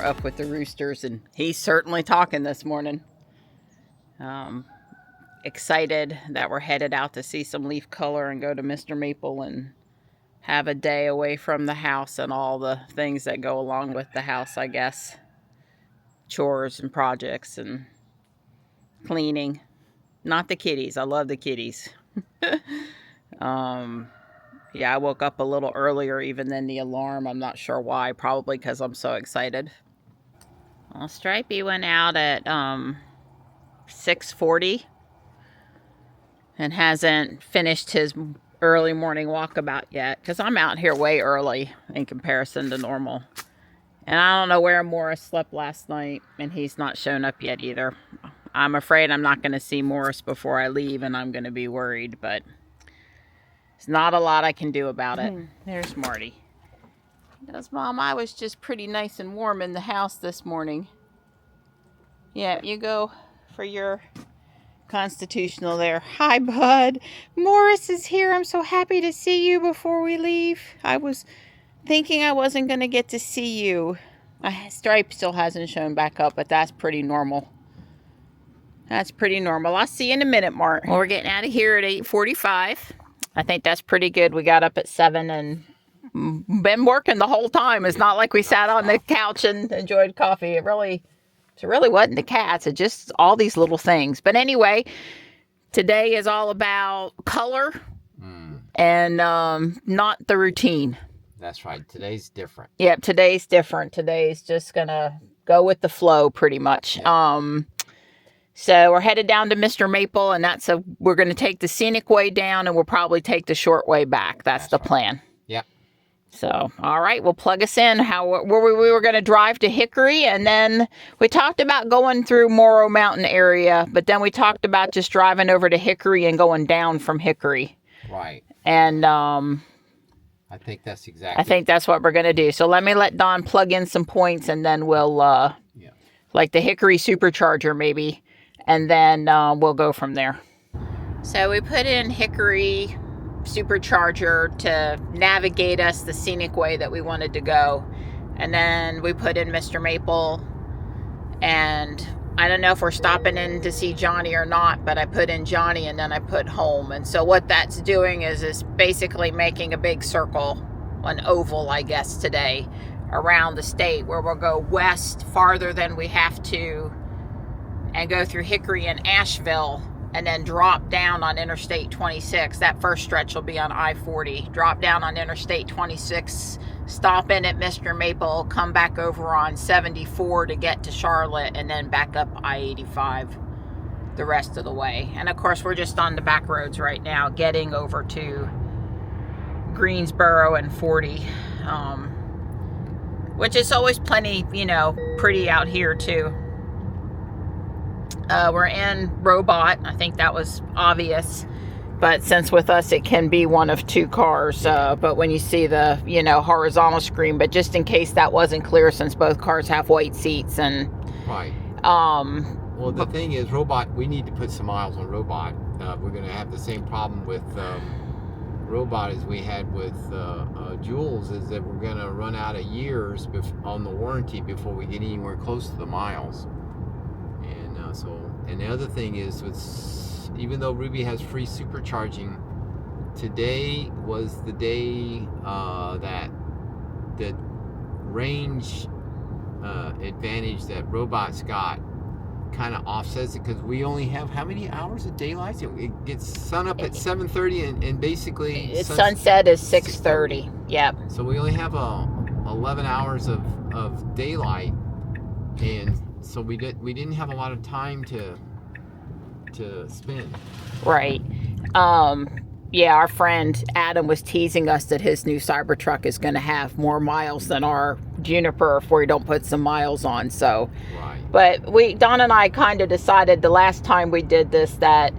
up with the roosters, and he's certainly talking this morning. Excited that we're headed out to see some leaf color and go to Mr. Maple and have a day away from the house and all the things that go along with the house, I guess. Chores and projects and cleaning. Not the kitties. I love the kitties. Yeah, I woke up a little earlier even than the alarm. I'm not sure why. Probably because I'm so excited. Well, Stripey went out at 6:40 and hasn't finished his early morning walkabout yet, because I'm out here way early in comparison to normal. And I don't know where Morris slept last night, and he's not shown up yet either. I'm afraid I'm not going to see Morris before I leave, and I'm going to be worried, but there's not a lot I can do about it. There's Marty. He goes, Mom, I was just pretty nice and warm in the house this morning. Yeah, you go for your constitutional there. Hi, bud. Morris is here. I'm so happy to see you before we leave. I was thinking I wasn't going to get to see you. Stripe still hasn't shown back up, but that's pretty normal. That's pretty normal. I'll see you in a minute, Mark. Well, we're getting out of here at 8:45. I think that's pretty good. We got up at 7 and been working the whole time. It's not like we sat on the couch and enjoyed coffee. It really wasn't the cats. It just all these little things. But anyway, today is all about color and not the routine. That's right. Today's different. Yep, today's different. Today's just going to go with the flow pretty much. Yep. So we're headed down to Mr. Maple, and we're going to take the scenic way down, and we'll probably take the short way back. That's the plan. Yep. So, all right, we'll plug us in. We were going to drive to Hickory, and then we talked about going through Morrow Mountain area, but then we talked about just driving over to Hickory and going down from Hickory. Right. And I think that's exactly. I think that's what we're going to do. So let me let Don plug in some points, and then we'll like the Hickory supercharger maybe. And then we'll go from there. So we put in Hickory supercharger to navigate us the scenic way that we wanted to go. And then we put in Mr. Maple. And I don't know if we're stopping in to see Johnny or not, but I put in Johnny and then I put home. And so what that's doing is basically making a big circle, an oval, I guess, today around the state, where we'll go west farther than we have to and go through Hickory and Asheville, and then drop down on Interstate 26. That first stretch will be on I-40. Drop down on Interstate 26, stop in at Mr. Maple, come back over on 74 to get to Charlotte, and then back up I-85 the rest of the way. And of course, we're just on the back roads right now, getting over to Greensboro and 40, which is always plenty, pretty out here too. We're in Robot. I think that was obvious. But since with us it can be one of two cars. But when you see the, horizontal screen, but just in case that wasn't clear, since both cars have white seats and... Right. Well, the thing is, Robot, we need to put some miles on Robot. We're going to have the same problem with Robot as we had with Jules, is that we're going to run out of years on the warranty before we get anywhere close to the miles. And the other thing is, even though Ruby has free supercharging, today was the day that the range advantage that Robot's got kind of offsets it, because we only have how many hours of daylight? It gets sun up at 7:30 and basically sunset is 6:30. Yep. So we only have 11 hours of daylight, and so we didn't have a lot of time to spend. Right. Yeah, our friend Adam was teasing us that his new Cybertruck is going to have more miles than our Juniper if we don't put some miles on. So, right. But Don and I kind of decided the last time we did this that,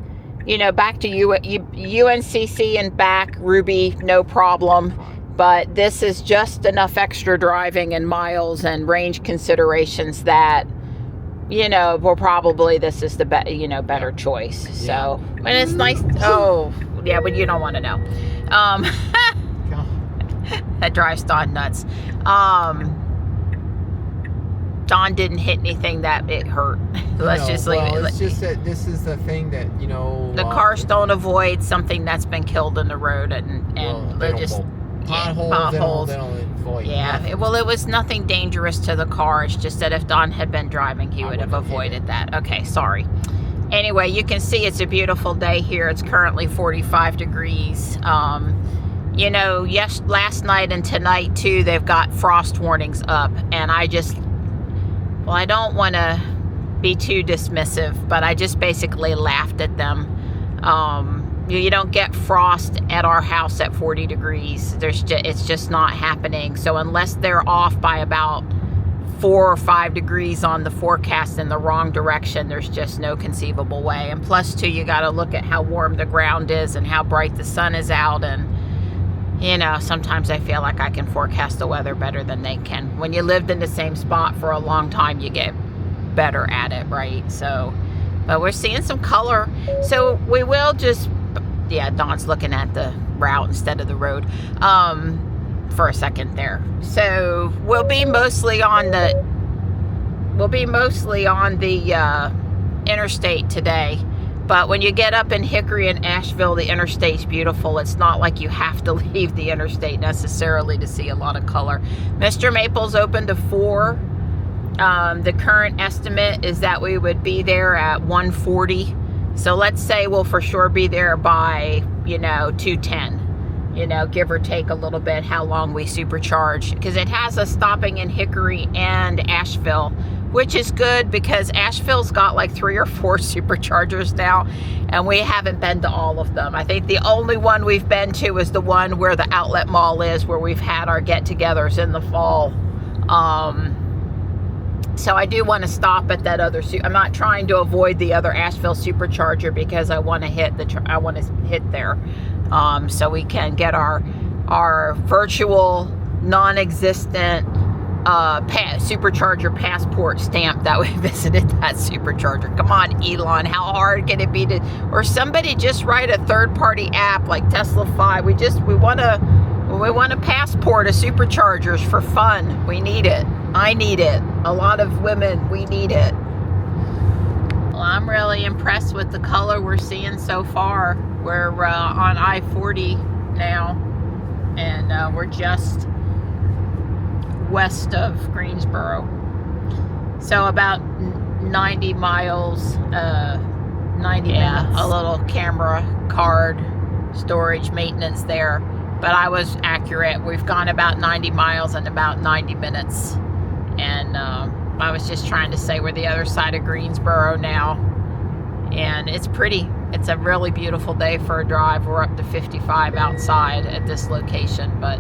back to UNCC and back, Ruby, no problem. Right. But this is just enough extra driving and miles and range considerations that, well, probably this is the better choice. Yeah. So, and it's nice. Oh, yeah, but you don't want to know. That drives Don nuts. Don didn't hit anything that it hurt. Let's just leave it. It's just that this is the thing that, you know, the cars don't avoid something that's been killed in the road, and they just potholes. They don't avoid nothing. Well, it was nothing dangerous to the car. It's just that if Don had been driving, he would have avoided that. Okay, sorry. Anyway, you can see it's a beautiful day here. It's currently 45 degrees. You know, last night and tonight too, they've got frost warnings up, and I don't want to be too dismissive, but I just basically laughed at them. You don't get frost at our house at 40 degrees. It's just not happening. So unless they're off by about 4 or 5 degrees on the forecast in the wrong direction, there's just no conceivable way. And plus too, you got to look at how warm the ground is and how bright the sun is out. And you know, sometimes I feel like I can forecast the weather better than they can. When you lived in the same spot for a long time, you get better at it, right? So, but we're seeing some color. So we will just, yeah, Don's looking at the route instead of the road for a second there. So we'll be mostly on the interstate today. But when you get up in Hickory and Asheville, the interstate's beautiful. It's not like you have to leave the interstate necessarily to see a lot of color. Mr. Maple's open to 4. The current estimate is that we would be there at 1:40. So let's say we'll for sure be there by, 2:10. Give or take a little bit how long we supercharge. Because it has us stopping in Hickory and Asheville, which is good because Asheville's got like 3 or 4 superchargers now, and we haven't been to all of them. I think the only one we've been to is the one where the outlet mall is, where we've had our get-togethers in the fall. So I do want to stop at that other. I'm not trying to avoid the other Asheville supercharger because I want to hit there, so we can get our virtual non-existent supercharger passport stamp that we visited that supercharger. Come on, Elon, how hard can it be or somebody just write a third-party app like Tesla-Fi. We want to passport a superchargers for fun. We need it. I need it. A lot of women, we need it. Well, I'm really impressed with the color we're seeing so far. We're on I-40 now, and we're just west of Greensboro. So about 90 miles, 90 minutes. A little camera card storage maintenance there. But I was accurate. We've gone about 90 miles in about 90 minutes. And I was just trying to say we're the other side of Greensboro now. And it's pretty. It's a really beautiful day for a drive. We're up to 55 outside at this location, but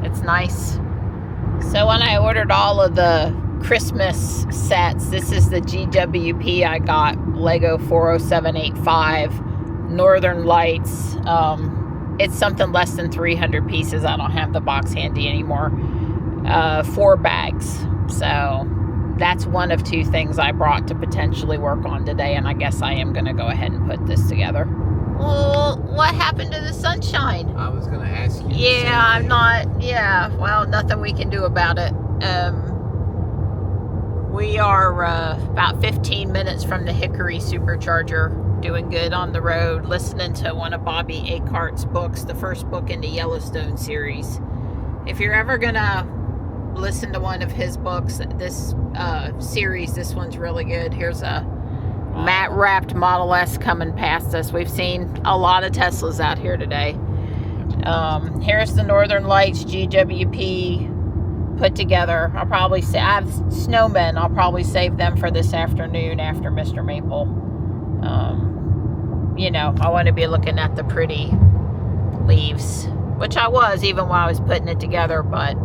it's nice. So when I ordered all of the Christmas sets, this is the GWP I got, Lego 40785, Northern Lights. It's something less than 300 pieces. I don't have the box handy anymore. 4 bags. So that's one of 2 things I brought to potentially work on today, and I guess I am going to go ahead and put this together. Well, what happened to the sunshine? I was going to ask you. Yeah, I'm not. Yeah, well, nothing we can do about it. We are about 15 minutes from the Hickory supercharger, doing good on the road, listening to one of Bobby Acart's books, the first book in the Yellowstone series. If you're ever going to listen to one of his books, this series, this one's really good. Here's a matte wrapped Model S coming past us. We've seen a lot of Teslas out here today. Here's the Northern Lights GWP put together. I'll probably say I have snowmen. I'll probably save them for this afternoon after Mr. Maple. I want to be looking at the pretty leaves, which I was even while I was putting it together, but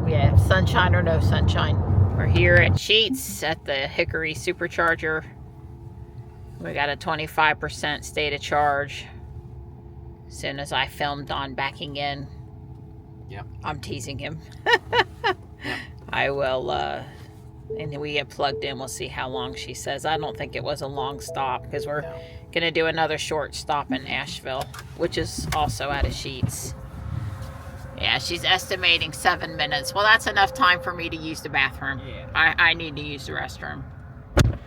yeah, sunshine or no sunshine. We're here at Sheets at the Hickory supercharger. We got a 25% state of charge. As soon as I filmed Don backing in, yep. I'm teasing him. Yep. I will, and we get plugged in. We'll see how long she says. I don't think it was a long stop because we're going to do another short stop in Asheville, which is also out of Sheets. Yeah, she's estimating 7 minutes. Well, that's enough time for me to use the bathroom. Yeah. I need to use the restroom.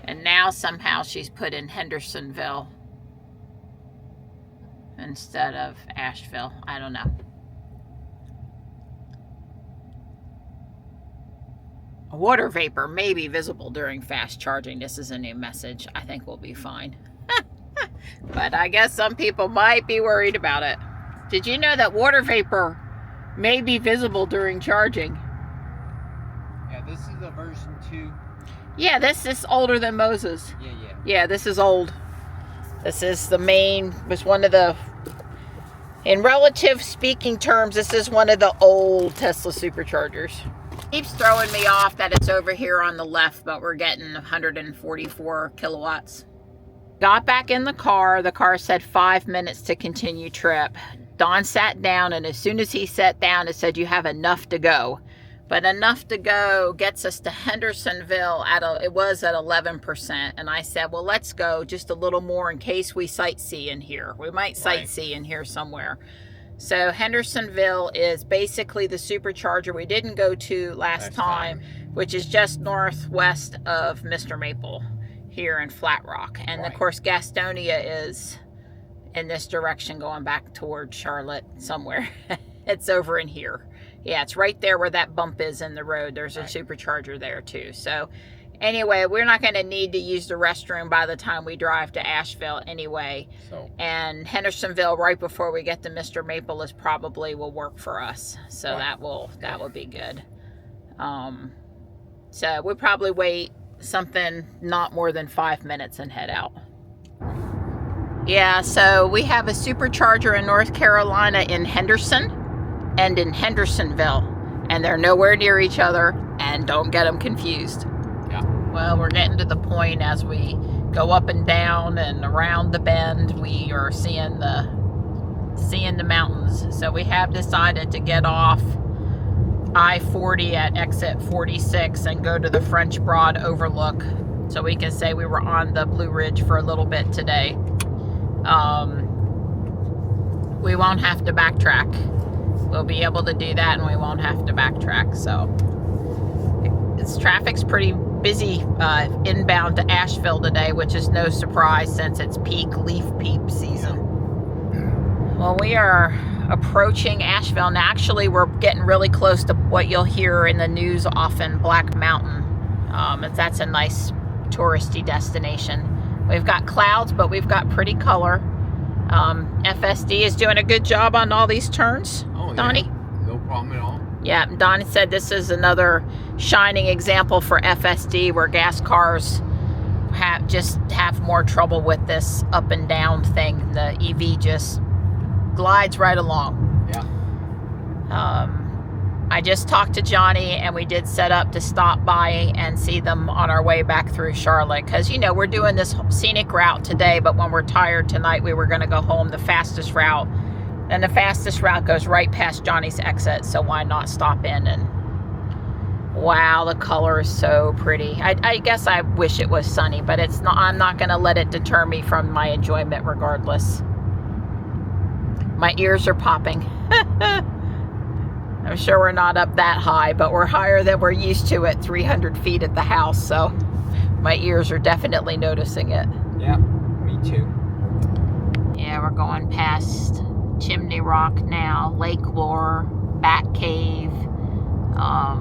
And now somehow she's put in Hendersonville instead of Asheville. I don't know. Water vapor may be visible during fast charging. This is a new message. I think we'll be fine. But I guess some people might be worried about it. Did you know that water vapor may be visible during charging? Yeah, this is a version 2. Yeah, this is older than Moses. Yeah. Yeah, this is old. This is the main, was one of the, in relative speaking terms, this is one of the old Tesla superchargers. Keeps throwing me off that it's over here on the left, but we're getting 144 kilowatts. Got back in the car said 5 minutes to continue trip. Don sat down, and as soon as he sat down, it said you have enough to go. But enough to go gets us to Hendersonville it was at 11%. And I said, well, let's go just a little more in case we sightsee in here. We might sightsee in here somewhere. So Hendersonville is basically the supercharger we didn't go to last time, which is just northwest of Mr. Maple here in Flat Rock. And of course, Gastonia is in this direction going back toward Charlotte somewhere. It's over in here. Yeah, it's right there where that bump is in the road. There's a supercharger there too. So anyway, we're not going to need to use the restroom by the time we drive to Asheville anyway. And Hendersonville, right before we get to Mr. Maple, is probably will work for us. So that will be good. So we'll probably wait something not more than 5 minutes and head out. Yeah, so we have a supercharger in North Carolina in Henderson and in Hendersonville, and they're nowhere near each other, and don't get them confused. Yeah. Well, we're getting to the point as we go up and down and around the bend, we are seeing the mountains. So we have decided to get off I-40 at exit 46 and go to the French Broad overlook, so we can say we were on the Blue Ridge for a little bit today. We won't have to backtrack. We'll be able to do that, and we won't have to backtrack. So traffic's pretty busy inbound to Asheville today, which is no surprise since it's peak leaf peep season. Well, we are approaching Asheville, and actually we're getting really close to what you'll hear in the news often, Black Mountain. That's a nice touristy destination. We've got clouds, but we've got pretty color. FSD is doing a good job on all these turns. Oh, yeah. Donnie? No problem at all. Yeah, Donnie said this is another shining example for FSD where gas cars have more trouble with this up and down thing. The EV just glides right along. Yeah. I just talked to Johnny, and we did set up to stop by and see them on our way back through Charlotte, because we're doing this scenic route today, but when we're tired tonight we were going to go home the fastest route, and the fastest route goes right past Johnny's exit, so why not stop in? And wow, the color is so pretty. I guess I wish it was sunny, but it's not. I'm not going to let it deter me from my enjoyment regardless. My ears are popping. I'm sure we're not up that high, but we're higher than we're used to at 300 feet at the house, so my ears are definitely noticing it. Yeah, me too. Yeah, we're going past Chimney Rock now, Lake Lure, Bat Cave, all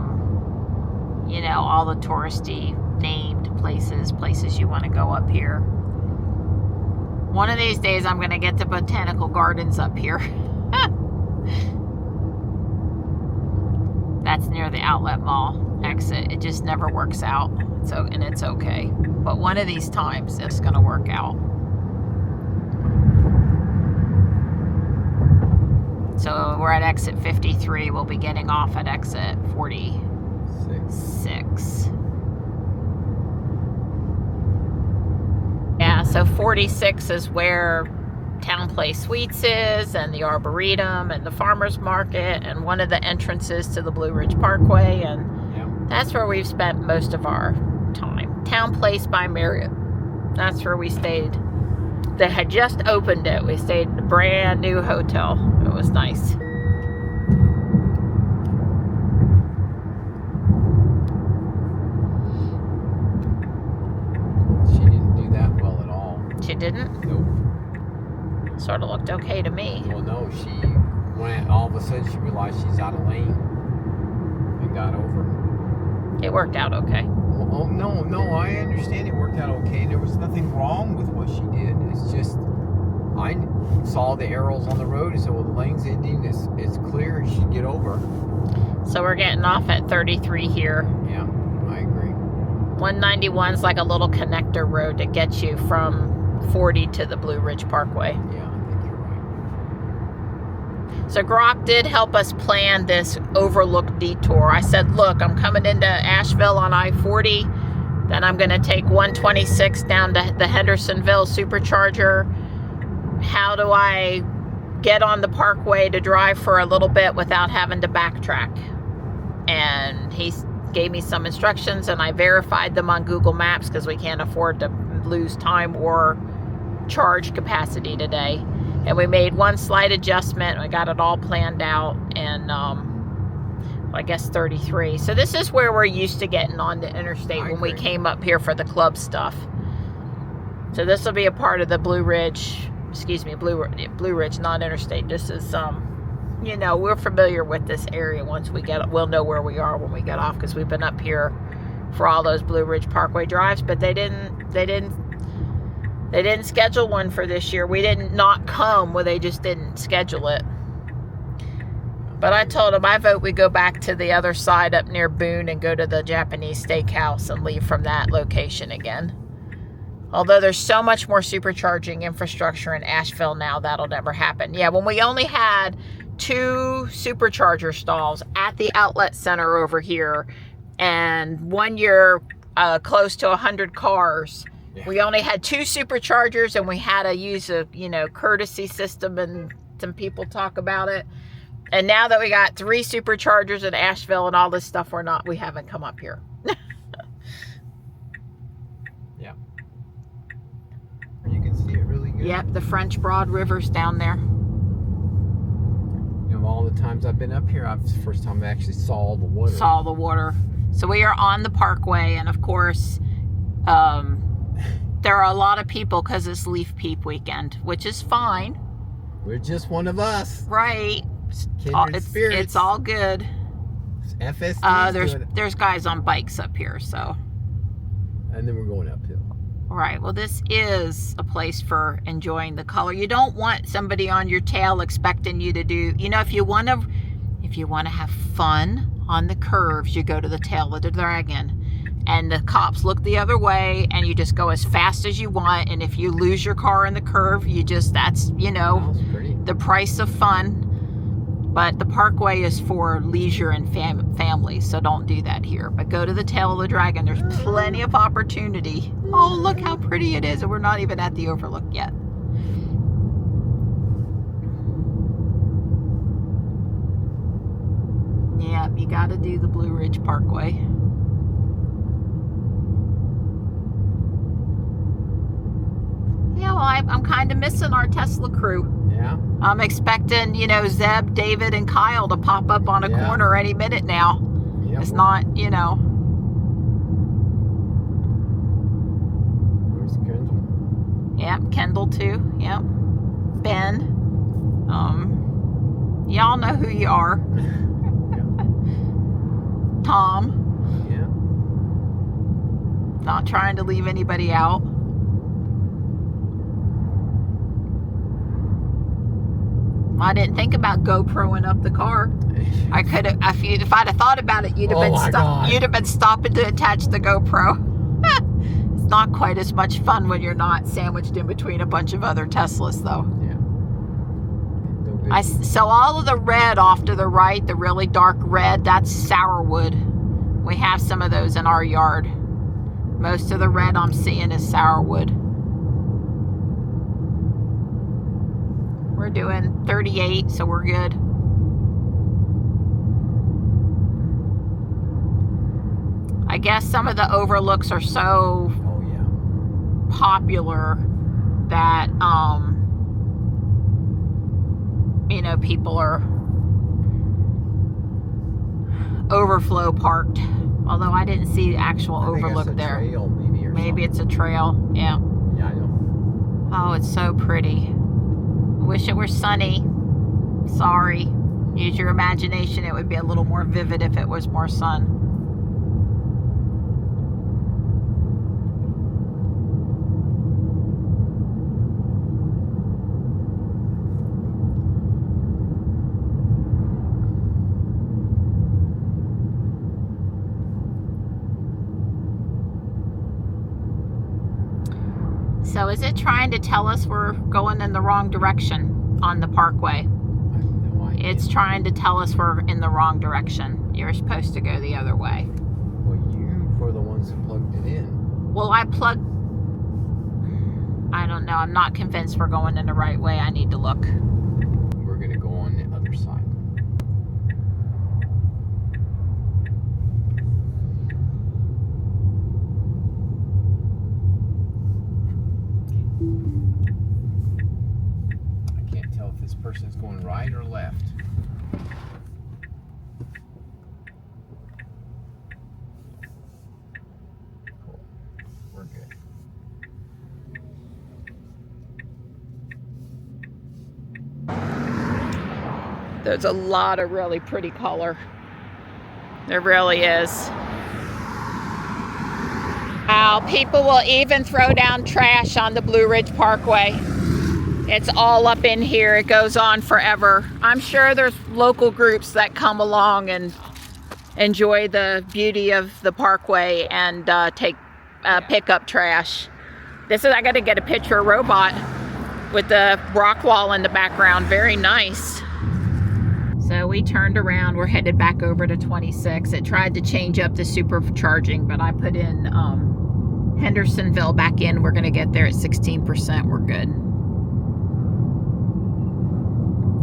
the touristy named places you want to go up here. One of these days I'm going to get to Botanical Gardens up here. That's near the outlet mall exit. It just never works out. And it's okay. But one of these times it's going to work out. So we're at exit 53. We'll be getting off at exit 46. Yeah, so 46 is where Town Place Suites is, and the Arboretum, and the Farmers Market, and one of the entrances to the Blue Ridge Parkway, and that's where we've spent most of our time. Town Place by Marriott. That's where we stayed. They had just opened it. We stayed in a brand new hotel. It was nice. didn't? Nope. Sort of looked okay to me. Well, no, all of a sudden she realized she's out of lane and got over. It worked out okay. Oh, no, I understand it worked out okay. There was nothing wrong with what she did. It's just, I saw the arrows on the road and said, well, the lane's ending, it's clear, she should get over. So we're getting off at 33 here. Yeah, I agree. 191's like a little connector road that gets you from 40 to the Blue Ridge Parkway. Yeah, I think you're right. So Grok did help us plan this overlook detour. I said, look, I'm coming into Asheville on I-40, then I'm going to take 126 down to the Hendersonville supercharger. How do I get on the parkway to drive for a little bit without having to backtrack? And he gave me some instructions, and I verified them on Google Maps because we can't afford to lose time or charge capacity today. And we made one slight adjustment. We got it all planned out, and I guess 33. So this is where we're used to getting on the interstate when we came up here for the club stuff. So this will be a part of the Blue Ridge, Blue Ridge, not interstate. This is, you know, we're familiar with this area. Once we get, we'll know where we are when we get off, because we've been up here for all those Blue Ridge Parkway drives, but they didn't schedule one for this year. We didn't not come, well, they just didn't schedule it. But I told them I vote we go back to the other side up near Boone and go to the Japanese steakhouse and leave from that location again. Although there's so much more supercharging infrastructure in Asheville now, that'll never happen. Yeah, when we only had 2 supercharger stalls at the outlet center over here, and one year close to 100 cars, yeah. We only had 2 superchargers, and we had to use a, you know, courtesy system, and some people talk about it. And now that we got 3 superchargers in Asheville and all this stuff, we haven't come up here. Yeah. You can see it really good. Yep, the French Broad River's down there. You know, all the times I've been up here, it's the first time I actually saw the water. Saw the water. So we are on the parkway, and of course, there are a lot of people because it's Leaf Peep weekend, which is fine. We're just one of us. Right. Kindred spirits. It's all good. FSD. There's guys on bikes up here, so. And then we're going uphill. Right. Well, this is a place for enjoying the color. You don't want somebody on your tail expecting you to do, you know, if you want to have fun on the curves, you go to the tail of the dragon. And the cops look the other way, and you just go as fast as you want. And if you lose your car in the curve, that's, you know, the price of fun. But the parkway is for leisure and family, so don't do that here. But go to the tail of the dragon. There's plenty of opportunity. Oh, look how pretty it is, and we're not even at the overlook yet. Yeah, you got to do the Blue Ridge Parkway. Yeah, well, I'm kind of missing our Tesla crew. Yeah. I'm expecting, you know, Zeb, David, and Kyle to pop up on a corner any minute now. Yep. It's not, you know. Where's Kendall? Yep, Kendall too. Yep. Ben. Y'all know who you are. Tom. Yeah. Not trying to leave anybody out. I didn't think about GoProing up the car. I could have, if I'd have thought about it, you'd have been stopping to attach the GoPro. It's not quite as much fun when you're not sandwiched in between a bunch of other Teslas, though. Yeah. So all of the red off to the right, the really dark red, that's sourwood. We have some of those in our yard. Most of the red I'm seeing is sourwood. We're doing 38, so we're good. I guess some of the overlooks are so popular that, you know, people are overflow parked. Although I didn't see the actual overlook there. Trail, maybe it's a trail. Yeah. Yeah, I know. Oh, it's so pretty. I wish it were sunny. Sorry. Use your imagination. It would be a little more vivid if it was more sun. So is it trying to tell us we're going in the wrong direction on the parkway? No idea. It's trying to tell us we're in the wrong direction. You're supposed to go the other way. Well, you were the ones who plugged it in. Well, I don't know. I'm not convinced we're going in the right way. I need to look. We're going to go on the other side. I can't tell if this person's going right or left. Cool. We're good. There's a lot of really pretty color. There really is. Wow, people will even throw down trash on the Blue Ridge Parkway. It's all up in here. It goes on forever. I'm sure there's local groups that come along and enjoy the beauty of the parkway and pick up trash. I got to get a picture of Robot with the rock wall in the background. Very nice. So we turned around. We're headed back over to 26. It tried to change up the supercharging, but I put in Hendersonville back in. We're going to get there at 16%. We're good.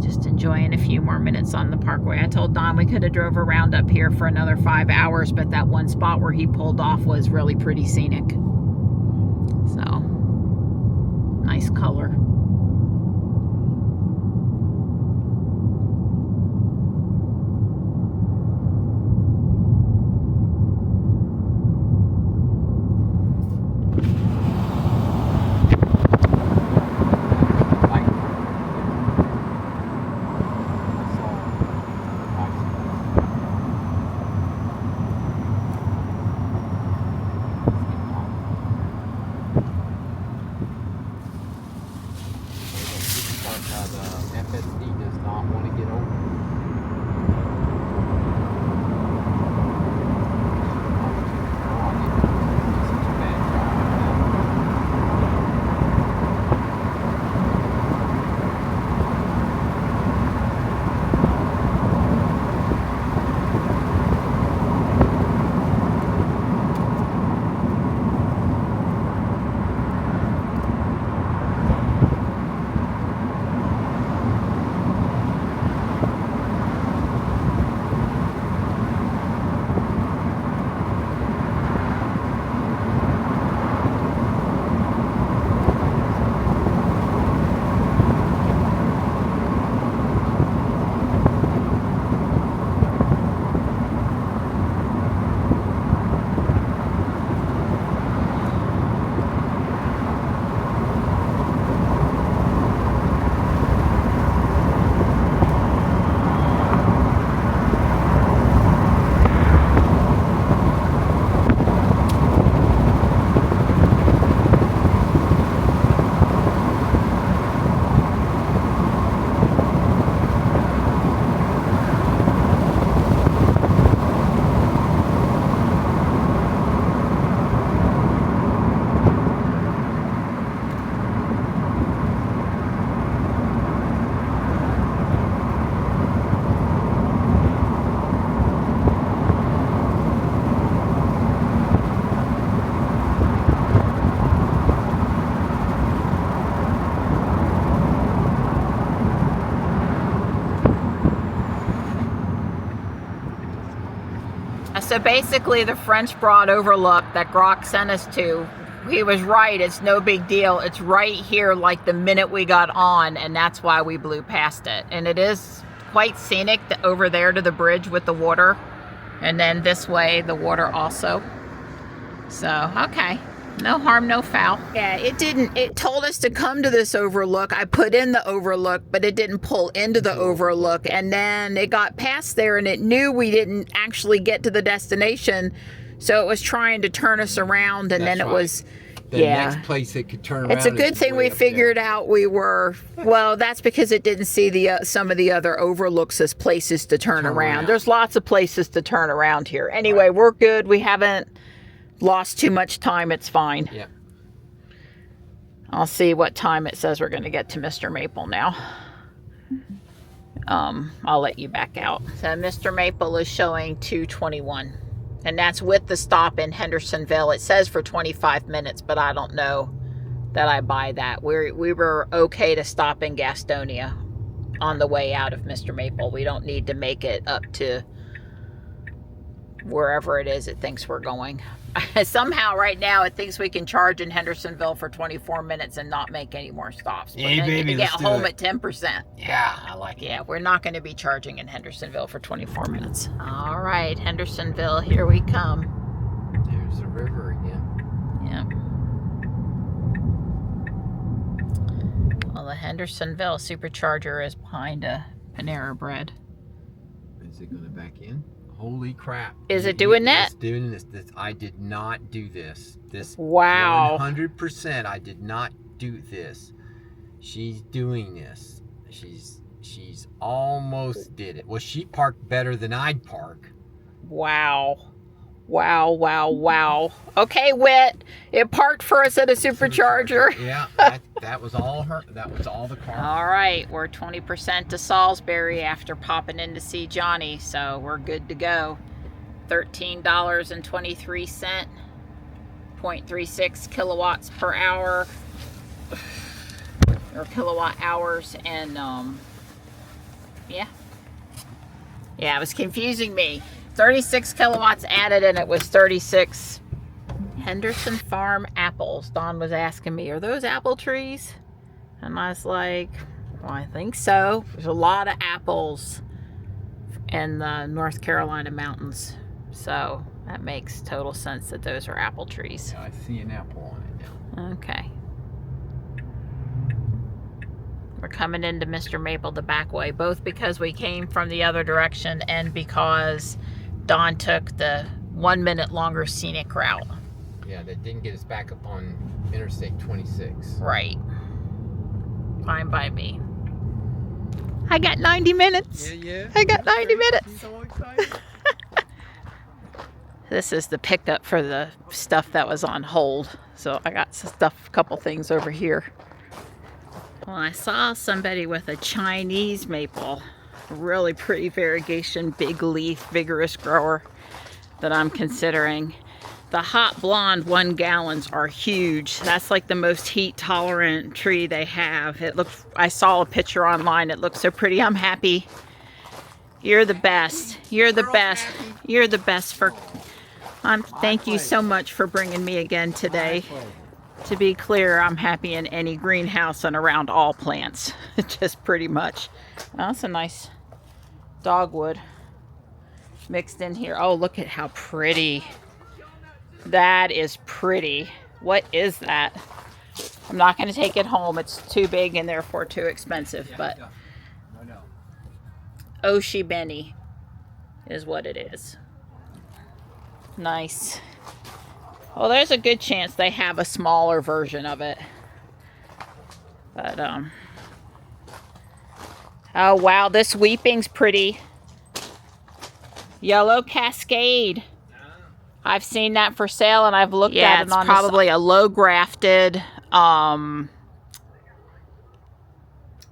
Just enjoying a few more minutes on the parkway. I told Don we could have drove around up here for another 5 hours, but that one spot where he pulled off was really pretty scenic. So, nice color. The FSD does not want to get over. So basically the French Broad overlook that Grok sent us to, he was right, it's no big deal. It's right here like the minute we got on, and that's why we blew past it. And it is quite scenic over there to the bridge with the water. And then this way, the water also. So, okay. No harm, no foul. Yeah, it told us to come to this overlook. I put in the overlook, but it didn't pull into the overlook. And then it got past there and it knew we didn't actually get to the destination. So it was trying to turn us around, and then it was, the next place it could turn around. It's a good thing we figured out we were, well, that's because it didn't see the some of the other overlooks as places to turn around. There's lots of places to turn around here. Anyway, we're good. We haven't lost too much time. It's fine. Yeah. I'll see what time it says we're going to get to Mr. Maple now. I'll let you back out. So Mr. Maple is showing 2:21. And that's with the stop in Hendersonville. It says for 25 minutes, but I don't know that I buy that. We were okay to stop in Gastonia on the way out of Mr. Maple. We don't need to make it up to wherever it is it thinks we're going. Somehow right now it thinks we can charge in Hendersonville for 24 minutes and not make any more stops. But hey, baby, get home at 10%. Yeah, I like it. Yeah, we're not going to be charging in Hendersonville for 24 minutes. All right, Hendersonville, here we come. There's the river again. Yeah. Well, the Hendersonville supercharger is behind a Panera Bread. Is it going to back in? Holy crap. Is it doing that? It's doing this. I did not do this. Wow. 100% I did not do this. She's doing this. She's almost did it. Well, she parked better than I'd park. Wow. Wow. Okay, Wit. It parked for us at a supercharger. Yeah, that was all her. That was all the car. All right, we're 20% to Salisbury after popping in to see Johnny, so we're good to go. $13.23, 0.36 kilowatts per hour, or kilowatt hours, and yeah, it was confusing me. 36 kilowatts added, and it was 36 Henderson Farm apples. Don was asking me, are those apple trees? And I was like, well, I think so. There's a lot of apples in the North Carolina mountains, so that makes total sense that those are apple trees. Yeah, I see an apple on it now. Okay. We're coming into Mr. Maple the back way, both because we came from the other direction and because Don took the 1 minute longer scenic route. Yeah, that didn't get us back up on Interstate 26. Right. Fine by me. I got 90 minutes. Yeah. I got 90 minutes. I'm so excited. This is the pickup for the stuff that was on hold. So I got some stuff, a couple things over here. Well, I saw somebody with a Chinese maple. Really pretty variegation, big leaf, vigorous grower that I'm considering. The hot blonde 1 gallons are huge. That's like the most heat tolerant tree they have. It looks, I saw a picture online. It looks so pretty. I'm happy. You're the best. You're the best. You're the best for, thank you so much for bringing me again today. To be clear, I'm happy in any greenhouse and around all plants. Just pretty much. Oh, that's a nice dogwood mixed in here. Oh, look at how pretty. That is pretty. What is that? I'm not going to take it home. It's too big and therefore too expensive. But Oshibeni is what it is. Nice. Well, there's a good chance they have a smaller version of it. But, oh, wow, this weeping's pretty. Yellow Cascade. I've seen that for sale, and I've looked at it. It's probably a low-grafted,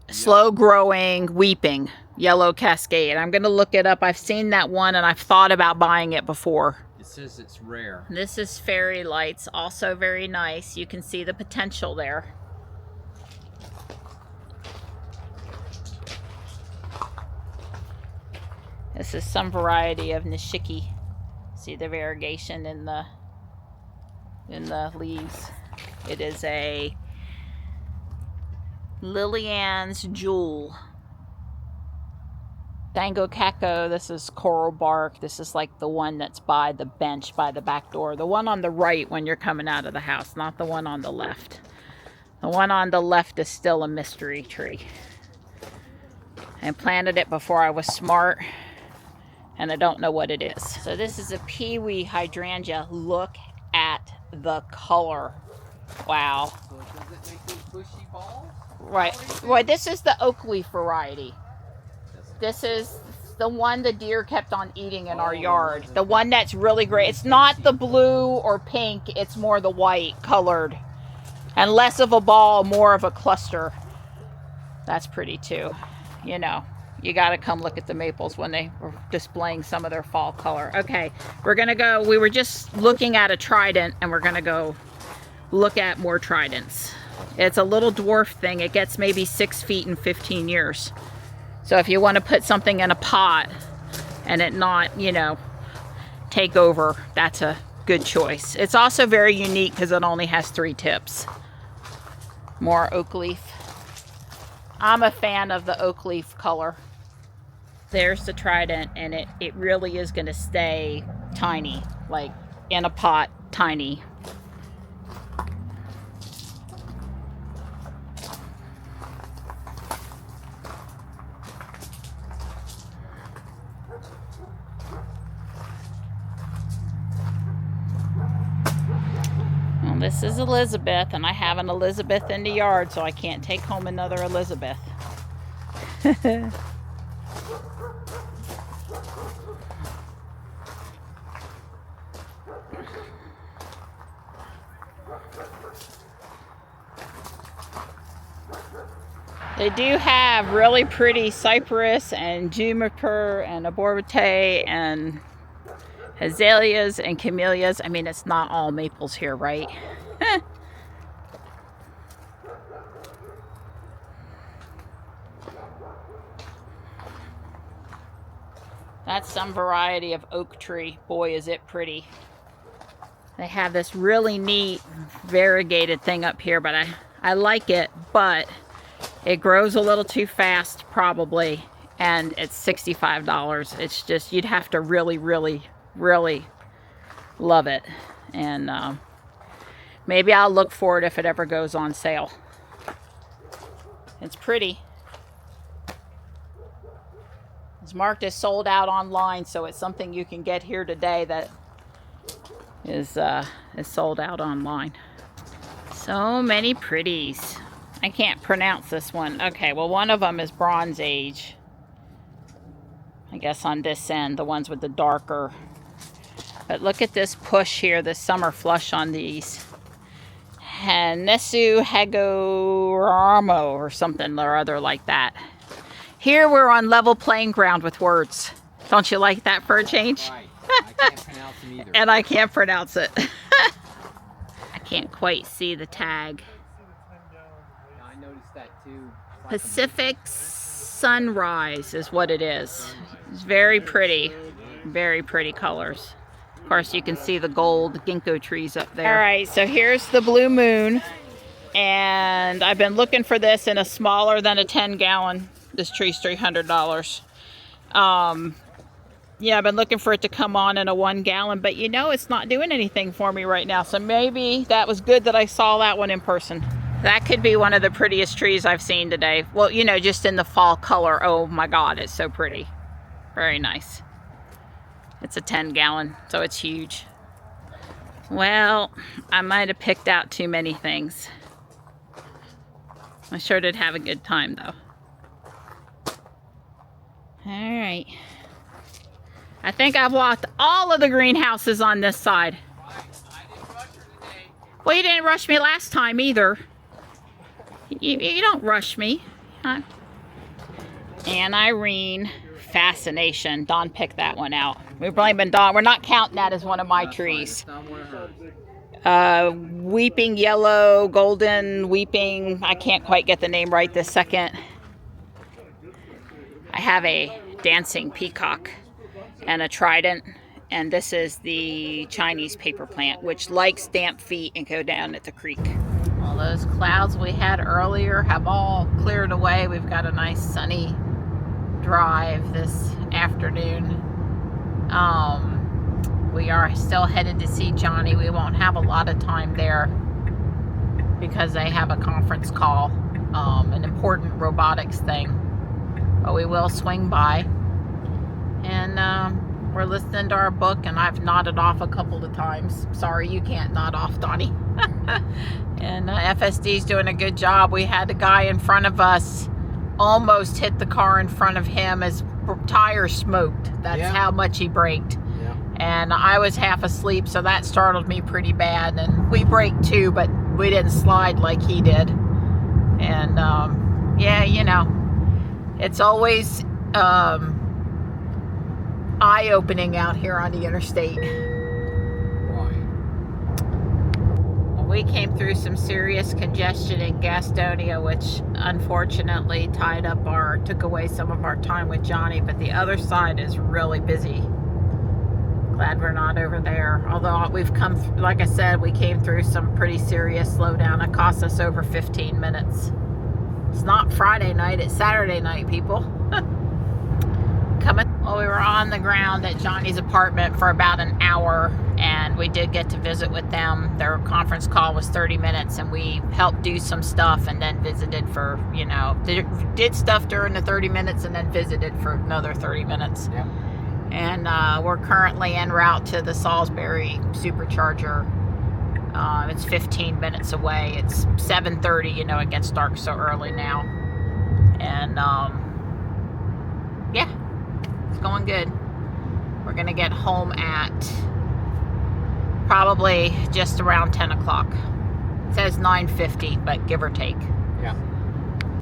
slow-growing weeping. Yellow Cascade. I'm going to look it up. I've seen that one, and I've thought about buying it before. It says it's rare. This is Fairy Lights, also very nice. You can see the potential there. This is some variety of Nishiki. See the variegation in the leaves. It is a Lillian's Jewel. Dango Kako, this is coral bark. This is like the one that's by the bench by the back door. The one on the right when you're coming out of the house, not the one on the left. The one on the left is still a mystery tree. I planted it before I was smart, and I don't know what it is. So this is a peewee hydrangea. Look at the color. Wow. So does it make these bushy balls? Right. Well, this is the oak leaf variety. This is the one the deer kept on eating in our yard. The one that's really great. It's not the blue or pink. It's more the white colored. And less of a ball, more of a cluster. That's pretty too. You know, you got to come look at the maples when they were displaying some of their fall color. Okay, we're going to go. We were just looking at a trident, and we're going to go look at more tridents. It's a little dwarf thing. It gets maybe 6 feet in 15 years. So if you want to put something in a pot and it not, you know, take over, that's a good choice. It's also very unique because it only has 3 tips. More oak leaf. I'm a fan of the oak leaf color. There's the trident, and it really is going to stay tiny, like in a pot, tiny. This is Elizabeth, and I have an Elizabeth in the yard, so I can't take home another Elizabeth. They do have really pretty cypress and juniper and arborvitae and azaleas and camellias. I mean, it's not all maples here, right? That's some variety of oak tree. Boy, is it pretty. They have this really neat variegated thing up here, but I like it, but it grows a little too fast probably, and it's $65. It's just, you'd have to really, really, really love it. And maybe I'll look for it if it ever goes on sale. It's pretty. It's marked as sold out online, so it's something you can get here today that is sold out online. So many pretties. I can't pronounce this one. Okay, well, one of them is Bronze Age. I guess on this end, the ones with the darker. But look at this push here, this summer flush on these. Hanesu Hagoramo or something or other like that. Here we're on level playing ground with words. Don't you like that for a change? Right. I can't pronounce them either. And I can't pronounce it. I can't quite see the tag. I noticed that too. Pacific Sunrise is what it is. It's very pretty colors. Of course, you can see the gold ginkgo trees up there. All right, so here's the blue moon, and I've been looking for this in a smaller than a 10-gallon. This tree's $300. Yeah, I've been looking for it to come on in a 1 gallon, but you know, it's not doing anything for me right now. So maybe that was good that I saw that one in person. That could be one of the prettiest trees I've seen today. Well, you know, just in the fall color. Oh my God, it's so pretty. Very nice. It's a 10-gallon, so it's huge. Well, I might have picked out too many things. I sure did have a good time though. All right. I think I've walked all of the greenhouses on this side. Right. I didn't rush her today. Well, you didn't rush me last time either. You don't rush me. Huh? And Irene, Fascination. Dawn picked that one out. We're blaming Dawn. We're not counting that as one of my trees. Weeping Yellow, Golden Weeping. I can't quite get the name right this second. I have a dancing peacock and a trident, and this is the Chinese paper plant, which likes damp feet and go down at the creek. All those clouds we had earlier have all cleared away. We've got a nice sunny, drive this afternoon. We are still headed to see Johnny. We won't have a lot of time there because they have a conference call, an important robotics thing. But we will swing by. And we're listening to our book, and I've nodded off a couple of times. Sorry, you can't nod off, Donnie. And FSD's doing a good job. We had the guy in front of us almost hit the car in front of him. His tire smoked. That's how much he braked. Yeah. And I was half asleep, so that startled me pretty bad. And we braked too, but we didn't slide like he did. And yeah, you know, it's always eye-opening out here on the interstate. Why? We came through some serious congestion in Gastonia, which unfortunately took away some of our time with Johnny, but the other side is really busy. Glad we're not over there. Although we've come, like I said, we came through some pretty serious slowdown. It cost us over 15 minutes. It's not Friday night, it's Saturday night, people. Well, we were on the ground at Johnny's apartment for about an hour, and we did get to visit with them. Their conference call was 30 minutes, and we helped do some stuff and then visited for, you know, did stuff during the 30 minutes and then visited for another 30 minutes. Yeah. And we're currently en route to the Salisbury supercharger. It's 15 minutes away. It's 7:30, you know, it gets dark so early now. And yeah, it's going good. We're gonna get home at probably just around 10 o'clock. It says 9:50, but give or take. Yeah.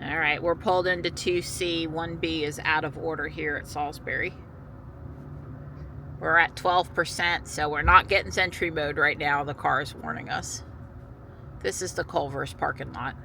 All right, we're pulled into 2C. 1B is out of order here at Salisbury. We're at 12%, so we're not getting sentry mode right now. The car is warning us. This is the Culver's parking lot.